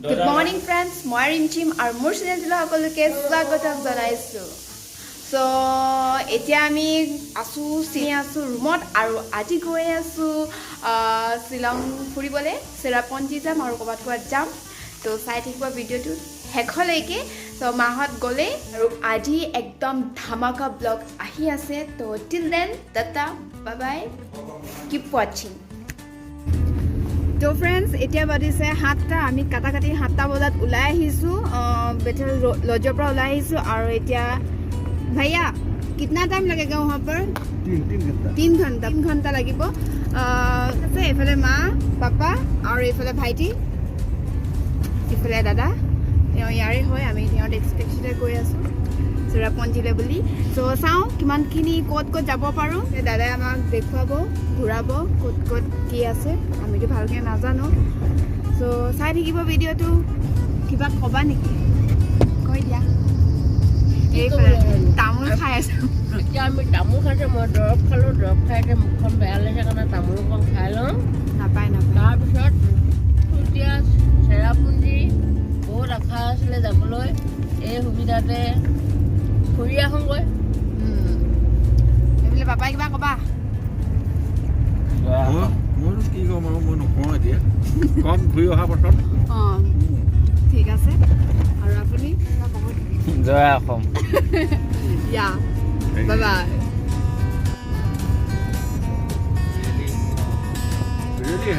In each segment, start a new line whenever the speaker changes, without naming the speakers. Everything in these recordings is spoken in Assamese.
Good morning friends, মই ৰিমচিম আৰু মোৰ চেনেলটোলৈ সকলোকে স্বাগতম জনাইছোঁ। সো এতিয়া আমি আছোঁ ৰুমত আৰু আজি গৈ আছোঁ শ্বিলং ফুৰিবলৈ চেৰাপুঞ্জী যাম আৰু ক'ৰবাত যাম। তো চাই থাকিব ভিডিঅ'টো শেষলৈকে। তো মাহত গ'লে আৰু আজি একদম ধামাকা ব্লগ আহি আছে। তো till then tata bye bye, keep ৱাচিং। তো ফ্ৰেণ্ডছ এতিয়া বাজিছে 7টা, আমি কাটাকাটি 7টা বজাত ওলাই আহিছোঁ, বেটেল লজৰ পৰা ওলাই আহিছোঁ। আৰু এতিয়া भैया कितना टाइम लगेगा वहाँ पर? 3 घंटा লাগিব। এইফালে মা পাপা আৰু এইফালে ভাইটি, এইফালে দাদা, তেওঁ ইয়াৰে হয়। আমি তেওঁত এক্সপেক্টেড গৈ আছোঁ চেৰাপুঞ্জীলৈ বুলি। চ' চাওঁ কিমানখিনি ক'ত ক'ত যাব পাৰোঁ। দাদাই আমাক দেখুৱাব, ঘূৰাব ক'ত ক'ত কি আছে, আমিতো ভালকৈ নাজানো। চ' চাই থাকিব ভিডিঅ'টো। কিবা ক'বা নেকি? কৈ দিয়া। এইফালে তামোল খাই আছোঁ।
এতিয়া আমি তামোল খাইছোঁ, মই দৰৱ খালোঁ, দৰৱ খাই এতিয়া মুখখন বেয়া লাগিছে কাৰণে তামোল অকণ খাই লওঁ।
নাপায়
তাৰপিছত এতিয়া চেৰাপুঞ্জী বহুত আশা আছিলে যাবলৈ, এই সুবিধাতে ফুৰি আহোঁগৈ।
এইফালে পাপাই কিবা ক'বা?
মইনো কি ক'ম আৰু, মই নকওঁ এতিয়া, কম ঘূৰি অহাৰ পাছত।
অঁ ঠিক আছে। আৰু আপুনি
জয় Assam.
Yeah. Bye bye.
Really?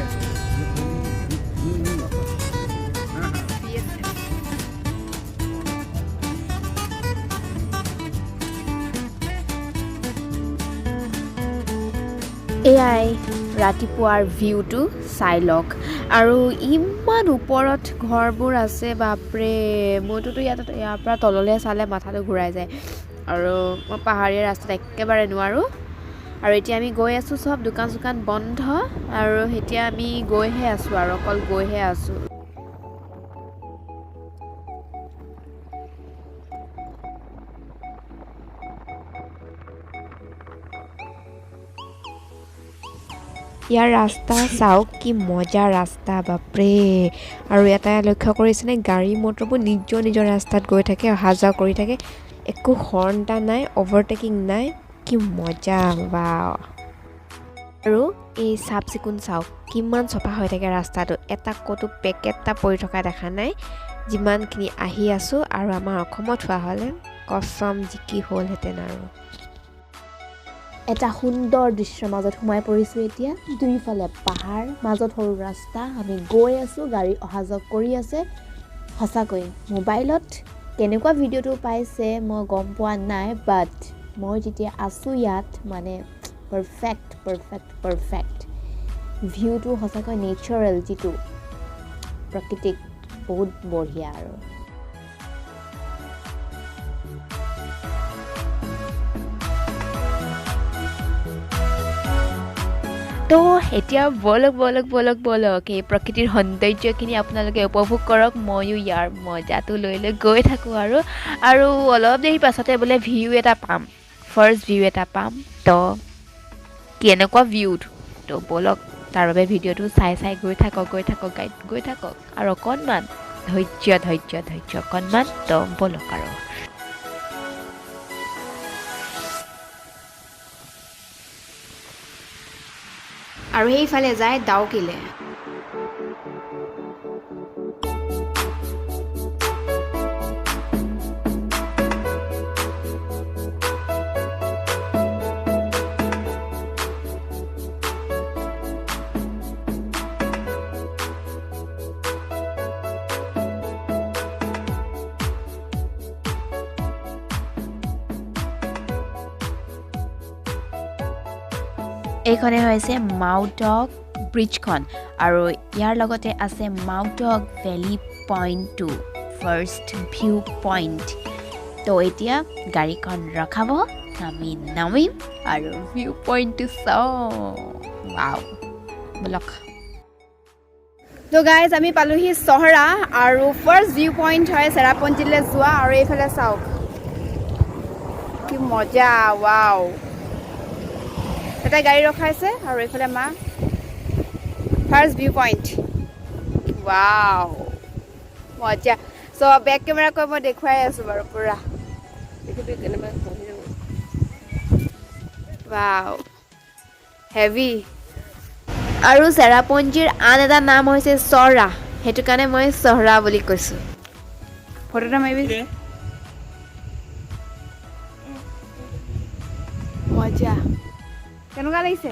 এয়াই ৰাতিপুৱাৰ ভিউটো চাই লওক। আৰু ইমান ওপৰত ঘৰবোৰ আছে, বাপৰে। মইতোতো ইয়াৰ পৰা তললৈ চালে মাথাটো ঘূৰাই যায়, আৰু মই পাহাৰীয়া ৰাস্তাত একেবাৰে নোৱাৰোঁ। আৰু এতিয়া আমি গৈ আছোঁ, চব দোকান চোকান বন্ধ, আৰু এতিয়া আমি গৈহে আছোঁ আৰু অকল গৈহে আছোঁ। ইয়াৰ ৰাস্তা চাওক, কি মজা ৰাস্তা, বাপৰে। আৰু এটা লক্ষ্য কৰিছেনে, গাড়ী মটৰবোৰ নিজৰ নিজৰ ৰাস্তাত গৈ থাকে, অহা যোৱা কৰি থাকে, একো হৰ্ণটা নাই, অভাৰটেকিং নাই, কি মজা, ৱাও। আৰু এই চাফ চিকুণ চাওক, কিমান চফা হৈ থাকে ৰাস্তাটো, এটা ক'তো পেকেট এটা পৰি থকা দেখা নাই। যিমানখিনি আহি আছোঁ, আৰু আমাৰ অসমত হোৱা হ'লে কচম জিকি হ'লহেঁতেন। আৰু এটা সুন্দৰ দৃশ্যৰ মাজত সোমাই পৰিছোঁ এতিয়া। দুইফালে পাহাৰ, মাজত সৰু ৰাস্তা, আমি গৈ আছোঁ, গাড়ী অহা যোৱা কৰি আছে। সঁচাকৈ মোবাইলত কেনেকুৱা ভিডিঅ'টো পাইছে মই গম পোৱা নাই, বাট মই যেতিয়া আছোঁ ইয়াত, মানে পাৰফেক্ট ভিউটো সঁচাকৈ নেচাৰেল, যিটো প্ৰাকৃতিক, বহুত বঢ়িয়া। আৰু তো এতিয়া বলক এই প্ৰকৃতিৰ সৌন্দৰ্যখিনি আপোনালোকে উপভোগ কৰক। ময়ো ইয়াৰ মজাটো লৈ গৈ থাকোঁ। আৰু অলপ দেৰি পাছতে বোলে ভিউ এটা পাম, ফাৰ্ষ্ট ভিউ এটা পাম। তো কেনেকুৱা ভিউ, তো বলক তাৰ বাবে ভিডিঅ'টো চাই গৈ থাকক গাইড, গৈ থাকক। আৰু অকণমান ধৈৰ্য অকণমান। তো বলক। আৰু সেইফালে যায় ডাউকিলে। এইখনে হৈছে মাউটক ব্ৰিজখন, আৰু ইয়াৰ লগতে আছে মাউটক ভেলি পইণ্টটো, ফাৰ্ষ্ট ভিউ পইণ্ট। তো এতিয়া গাড়ীখন ৰখাব, আমি নামিম আৰু ভিউ পইণ্টটো চাওঁ। ৱাও, বলক। তো গাইজ, আমি পালোহি চহৰা, আৰু ফাৰ্ষ্ট ভিউ পইণ্ট হয় চেৰাপুঞ্জীলৈ যোৱা। আৰু এইফালে চাওক, কি মজা, ৱাও। এটা গাড়ী ৰখাইছে, আৰু এইফালে মা। First view point, wow. মজা চ' বেক কেমেৰা কৈ মই দেখুৱাই আছোঁ বাৰু পূৰা
দেখিবি কেনেবা বহি যাব
ৱাও হেভি আৰু চেৰাপুঞ্জীৰ আন এটা নাম হৈছে চহৰা সেইটো কাৰণে মই চহৰা বুলি কৈছোঁ ফটো এটা মাৰিবি মজা কেনেকুৱা লাগিছে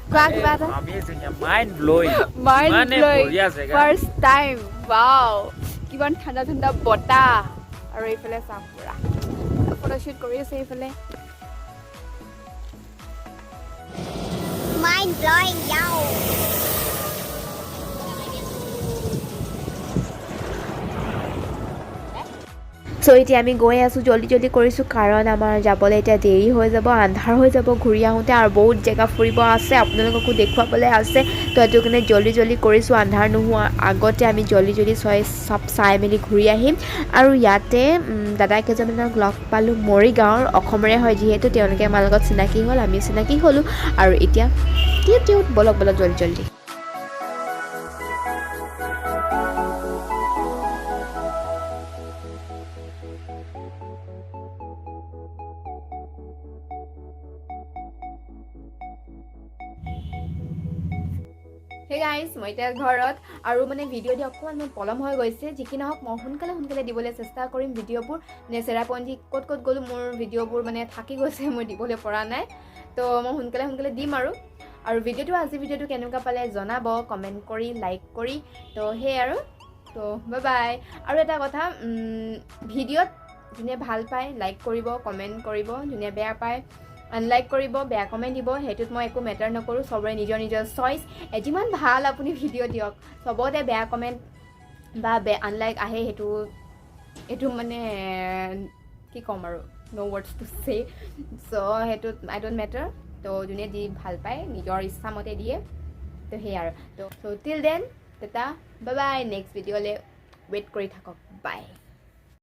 কোৱা কিবা এটা
মাইণ্ড ব্ল'য়িং
মাইণ্ড ব্ল'য়িং
বঢ়িয়া জেগা
ফাৰ্ষ্ট টাইম ৱাও কিমান ঠাণ্ডা ঠাণ্ডা বতাহ আৰু এইফালে চাম পুৰা ফটোশ্বুট কৰি আছে এইফালে
Mind blowing, yo.
চ' এতিয়া আমি গৈ আছোঁ জল্দি জল্দি কৰিছোঁ কাৰণ আমাৰ যাবলৈ এতিয়া দেৰি হৈ যাব আন্ধাৰ হৈ যাব ঘূৰি আহোঁতে আৰু বহুত জেগা ফুৰিব আছে আপোনালোককো দেখুৱাবলৈ আছে তো সেইটো কাৰণে জল্দি জল্দি কৰিছোঁ আন্ধাৰ নোহোৱা আগতে আমি জল্দি জল্দি চব চাই মেলি ঘূৰি আহিম আৰু ইয়াতে দাদা কেইজনমানক লগ পালোঁ মৰিগাঁৱৰ অসমৰে হয় যিহেতু তেওঁলোকে আমাৰ লগত চিনাকি হ'ল আমি চিনাকি হ'লোঁ আৰু এতিয়া বলক বলক জল্দি জল্দি হে গাইজ মই এতিয়া ঘৰত আৰু মানে ভিডিঅ' দি অকণমান মোৰ পলম হৈ গৈছে যি কি নহওক মই সোনকালে দিবলৈ চেষ্টা কৰিম ভিডিঅ'বোৰ নে চেৰাপুঞ্জী ক'ত গ'লোঁ মোৰ ভিডিঅ'বোৰ মানে থাকি গৈছে মই দিবলৈ পৰা নাই তো মই সোনকালে দিম আৰু আজি ভিডিঅ'টো কেনেকুৱা পালে জনাব কমেণ্ট কৰি লাইক কৰি তো সেই আৰু তো বাই আৰু এটা কথা ভিডিঅ'ত যোনে ভাল পায় লাইক কৰিব কমেণ্ট কৰিব যোনে বেয়া পায় আনলাইক কৰিব বেয়া কমেণ্ট দিব সেইটোত মই একো মেটাৰ নকৰোঁ চবৰে নিজৰ চইচ যিমান ভাল আপুনি ভিডিঅ' দিয়ক চবতে বেয়া কমেণ্ট বা আনলাইক আহে সেইটো মানে কি ক'ম আৰু ন' ৱৰ্ডছ টু চে চ' সেইটোত আই ডোণ্ট মেটাৰ তো যোনে দি ভাল পায় নিজৰ ইচ্ছামতে দিয়ে তো সেই আৰু তো till then tata bye next ভিডিঅ'লৈ ৱেইট কৰি থাকক বাই